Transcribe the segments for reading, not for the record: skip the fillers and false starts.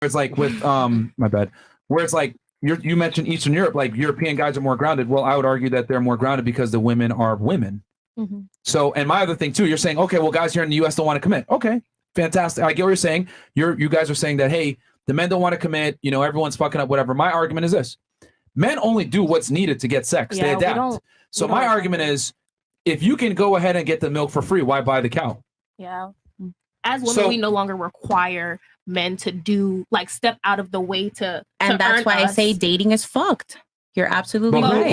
it's like with my bad, where it's like you mentioned Eastern Europe, like European guys are more grounded. Well, I would argue that they're more grounded because the women are women. Mm-hmm. So, and my other thing too, you're saying, okay, well, guys here in the U.S. don't want to commit. Okay, fantastic. I get what you're saying. You guys are saying that, hey, the men don't want to commit. You know, everyone's fucking up, whatever. My argument is this: men only do what's needed to get sex. They adapt. So my argument is, if you can go ahead and get the milk for free, why buy the cow? Yeah. As women, we no longer require men to do step out of the way to. And that's why I say dating is fucked. You're absolutely right.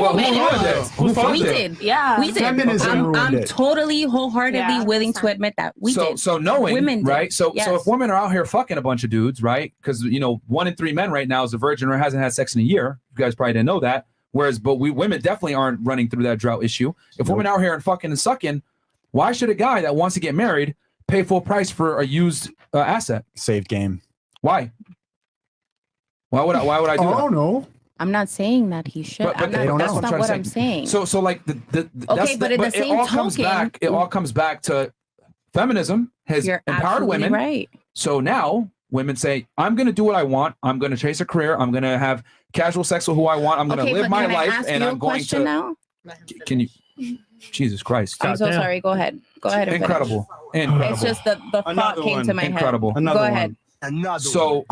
Who did? Yeah, we did. I'm totally wholeheartedly willing to admit that we did. So knowing women, right? So yes. So if women are out here fucking a bunch of dudes, right? Because 1 in 3 men right now is a virgin or hasn't had sex in a year. You guys probably didn't know that. Whereas, but women definitely aren't running through that drought issue. If women out here and fucking and sucking, why should a guy that wants to get married pay full price for a used asset? Saved game. Why? Why would I do that? Oh no. I'm not saying that he should. But that's not what I'm saying. So like okay, but at the same token, it all comes back to feminism has empowered women. Right. So now women say, I'm going to do what I want. I'm going to chase a career. I'm going to have casual sex with who I want. I'm going to live my life, and I'm going to. Now? Can you? Jesus Christ! I'm so sorry. Go ahead. Go ahead. Incredible. Incredible. It's just the thought came to my head. Incredible. Go ahead. So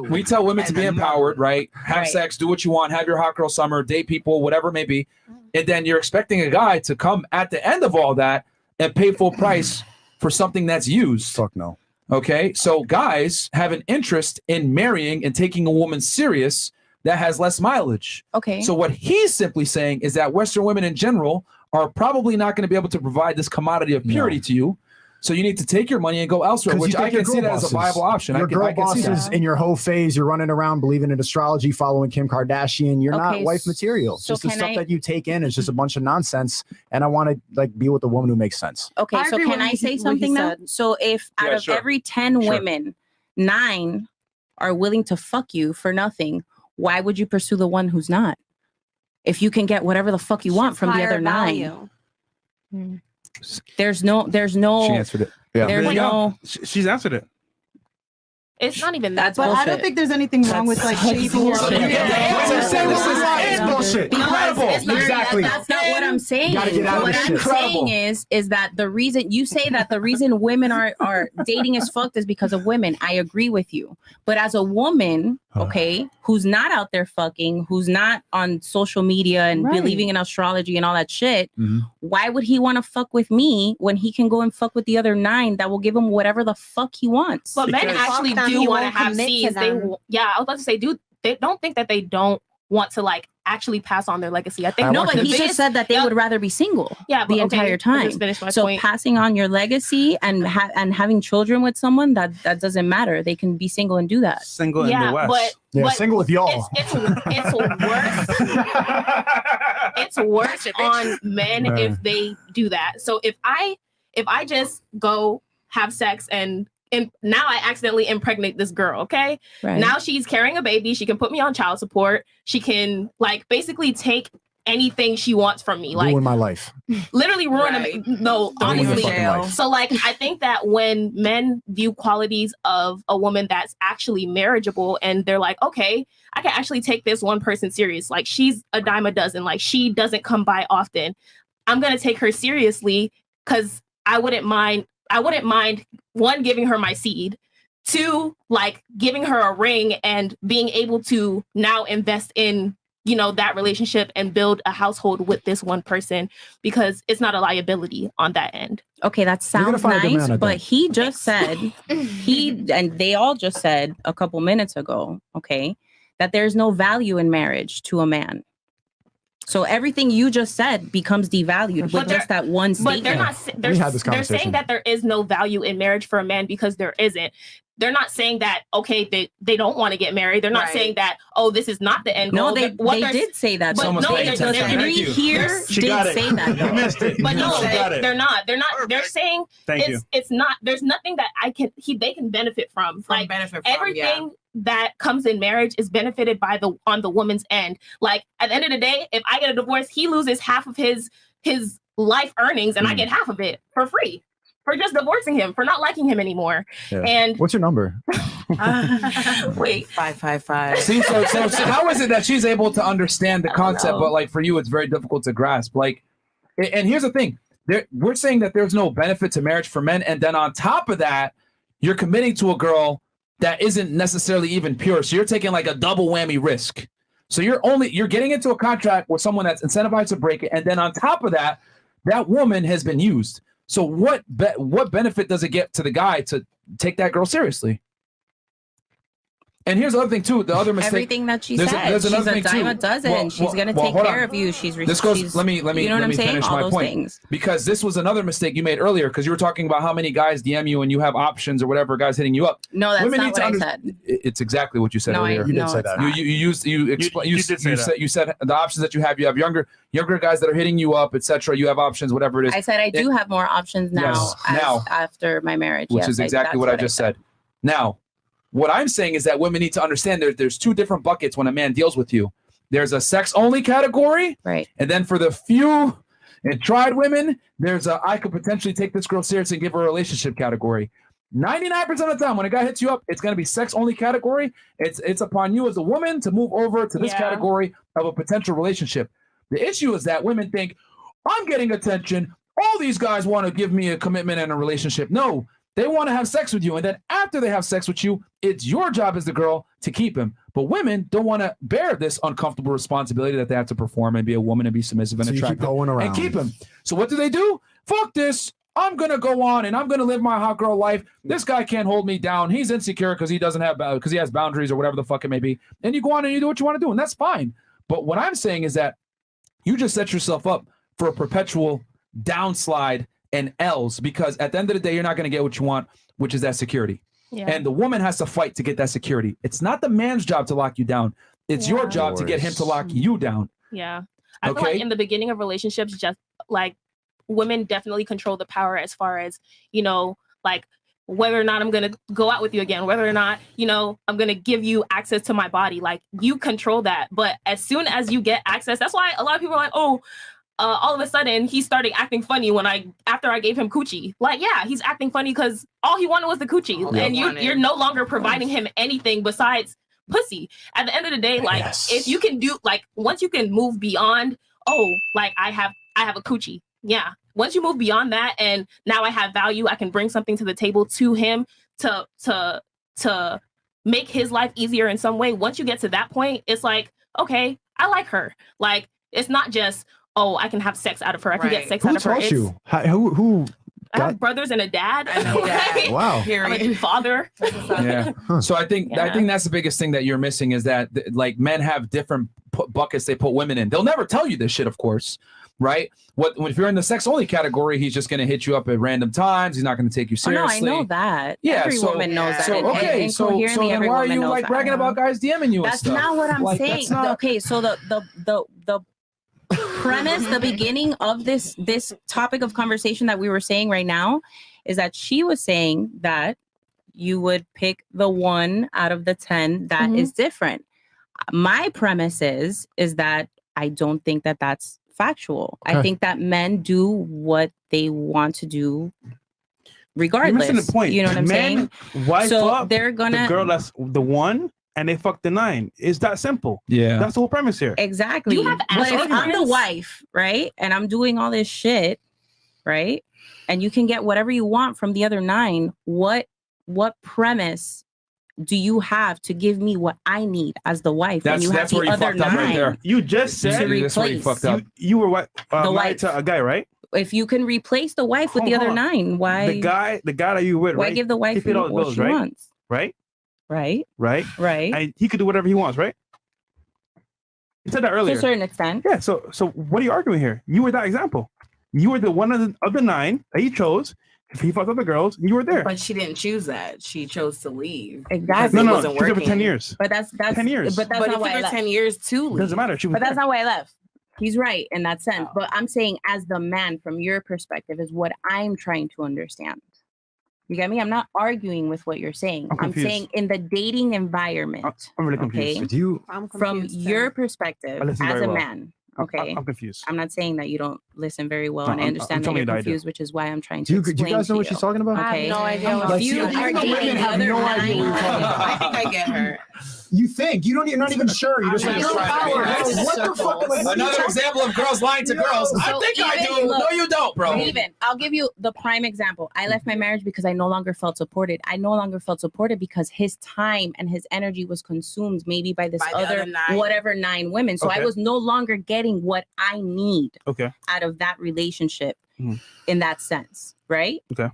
we tell women to be empowered, right? Have sex, do what you want, have your hot girl summer, date people, whatever it may be. And then you're expecting a guy to come at the end of all that and pay full price for something that's used. Fuck no. Okay. So guys have an interest in marrying and taking a woman serious that has less mileage. Okay. So what he's simply saying is that Western women in general are probably not going to be able to provide this commodity of purity to you. So you need to take your money and go elsewhere, which I can see that as a viable option. Your girl bosses in in your whole phase, you're running around believing in astrology, following Kim Kardashian. You're not wife material. So just the stuff that you take in is just a bunch of nonsense. And I want to be with a woman who makes sense. Okay, so can I say something now? So if out of every 10 women, 9 are willing to fuck you for nothing, why would you pursue the one who's not? If you can get whatever the fuck you want from the other 9. There's no she answered it. Yeah. There's no she's answered it. It's not even that. But I don't think there's anything wrong with shaping your bullshit. Exactly. That's not what I'm saying. What I'm saying is that the reason you say that the reason women are dating is fucked is because of women. I agree with you. But as a woman, okay, who's not out there fucking, who's not on social media and believing in astrology and all that shit, why would he want to fuck with me when he can go and fuck with the other 9 that will give him whatever the fuck he wants? But men actually do want to have seeds. I was about to say, they don't think that they don't want to actually pass on their legacy. I think but he just said that they would rather be single the entire time. So point. Passing on your legacy and having children with someone that doesn't matter. They can be single and do that. Single in the West. But single with y'all. It's worse. It's worse on men if they do that. So if I just go have sex and now I accidentally impregnate this girl, okay? Right. Now she's carrying a baby. She can put me on child support. She can basically take anything she wants from me. Ruin my life. Literally ruin no, honestly. So I think that when men view qualities of a woman that's actually marriageable and they're like, okay, I can actually take this one person serious. She's a dime a dozen. She doesn't come by often. I'm going to take her seriously because I wouldn't mind, 1, giving her my seed, 2, giving her a ring and being able to now invest in, that relationship and build a household with this one person because it's not a liability on that end. Okay, that sounds nice, but he just said, and they all just said a couple minutes ago, okay, that there's no value in marriage to a man. So everything you just said becomes devalued with just that one statement. But they're saying that there is no value in marriage for a man because there isn't. They're not saying that, okay, they don't want to get married. They're not saying that, oh, this is not the end goal. No, they did say that. But no, the 3 here did say that. You missed it. But no, they're not. They're saying it's not. There's nothing that they can benefit from. Everything that comes in marriage is benefited on the woman's end. At the end of the day, if I get a divorce, he loses half of his life earnings and I get half of it for free. for just divorcing him, for not liking him anymore. Yeah. And what's your number? wait, 555. See, so how is it that she's able to understand the concept, but like for you, it's very difficult to grasp? Like, and here's the thing: we're saying that there's no benefit to marriage for men, and then on top of that, you're committing to a girl that isn't necessarily even pure. So you're taking like a double whammy risk. So you're getting into a contract with someone that's incentivized to break it, and then on top of that, that woman has been used. So what benefit does it get to the guy to take that girl seriously? And here's the other thing too. The other mistake. Everything that she said. She's a dime a dozen. She's gonna take care of you. This goes. Let me you know what I'm saying? finish All my those point. Things. Because this was another mistake you made earlier. Because you were talking about how many guys DM you and you have options or whatever, guys hitting you up. No, that's not what I said. It's exactly what you said earlier. You did say that. You said the options that you have. You have younger guys that are hitting you up, etc. You have options, whatever it is. I said I do have more options now. Now after my marriage, which is exactly what I just said. Now. What I'm saying is that women need to understand there's two different buckets when a man deals with you. There's a sex-only category, right? And then for the few and tried women, there's a I could potentially take this girl seriously and give her a relationship category. 99% of the time, when a guy hits you up, it's going to be sex-only category. It's upon you as a woman to move over to this category of a potential relationship. The issue is that women think, I'm getting attention. All these guys want to give me a commitment and a relationship. No. They want to have sex with you. And then after they have sex with you, it's your job as the girl to keep him. But women don't want to bear this uncomfortable responsibility that they have to perform and be a woman and be submissive and attractive and keep him. So what do? Fuck this. I'm going to go on and I'm going to live my hot girl life. This guy can't hold me down. He's insecure because he has boundaries or whatever the fuck it may be. And you go on and you do what you want to do. And that's fine. But what I'm saying is that you just set yourself up for a perpetual downslide and L's, because at the end of the day, you're not going to get what you want, which is that security. Yeah. And the woman has to fight to get that security. It's not the man's job to lock you down. It's your job to get him to lock you down. Yeah. I feel like in the beginning of relationships, just like women definitely control the power as far as, like whether or not I'm going to go out with you again, whether or not, I'm going to give you access to my body. Like you control that. But as soon as you get access, that's why a lot of people are like, oh, all of a sudden he started acting funny after I gave him coochie. Like, yeah, he's acting funny because all he wanted was the coochie. And you're no longer providing him anything besides pussy. At the end of the day, like if you can do once you can move beyond, like I have a coochie. Yeah. Once you move beyond that and now I have value, I can bring something to the table to him to make his life easier in some way. Once you get to that point, it's like, okay, I like her. Like it's not just I can have sex out of her. I can get sex out of her. Who taught you? Who? I have brothers and a dad. I know that. Wow. I'm a father. Yeah. So I think that's the biggest thing that you're missing is that like men have different buckets they put women in. They'll never tell you this shit, of course, right? If you're in the sex only category, he's just going to hit you up at random times. He's not going to take you seriously. I know that. Yeah. Every woman knows that. So then why are you like bragging about guys DMing you? That's and stuff? not what I'm saying. Okay. So the premise, the beginning of this topic of conversation that we were saying right now is that she was saying that you would pick the one out of the 10 that is different. My premise is that I don't think that that's factual. Okay. I think that men do what they want to do regardless. You're missing the point. You know what I'm saying? So they're gonna the girl that's the one and they fuck the 9. It's that simple. Yeah. That's the whole premise here. Exactly. But if I'm the wife, right? And I'm doing all this shit, right? And you can get whatever you want from the other 9. What premise do you have to give me what I need as the wife? That's when you have where the other 9 right there. You just said that's where you fucked up. You were what? The wife to a guy, right? If you can replace the wife with the other 9, why the guy that you with? Why right? give the wife all the what bills, she right? wants? Right. Right. And he could do whatever he wants, right? You said that earlier. To a certain extent. Yeah. So what are you arguing here? You were that example. You were the one of the 9 that he chose. If he fucked other girls, you were there. But she didn't choose that. She chose to leave. Exactly. No, wasn't she was there for working. 10 years. But that's 10 years. But that's but not it why took I her left. 10 years to leave. Doesn't matter. But that's not why I left. He's right in that sense. But I'm saying, as the man, from your perspective, is what I'm trying to understand. You get me? I'm not arguing with what you're saying. I'm saying in the dating environment. I'm really confused. Okay? From your perspective as a man, Okay. I'm confused. I'm not saying that you don't listen very well, and I understand that telling you're you that I do. confused, which is why I'm trying Do to you explain guys know to what she's you. talking about? Okay. I have no idea what Like, If you even are the women dating have the no other idea what you're talking nine- about. I think I get her. You think you're not even sure. You're just I'm like, just trying to figure it out. what the fuck? Like, what are you Another talking example of girls lying to girls. I So think I even- do. look, No, you don't, bro. Even I'll give you the prime example. I left my marriage because I no longer felt supported. I no longer felt supported because his time and his energy was consumed maybe by this By the other 9. whatever 9 women. So I Okay. was no longer getting what I need Okay. out of that relationship Mhm. in that sense, right? Okay.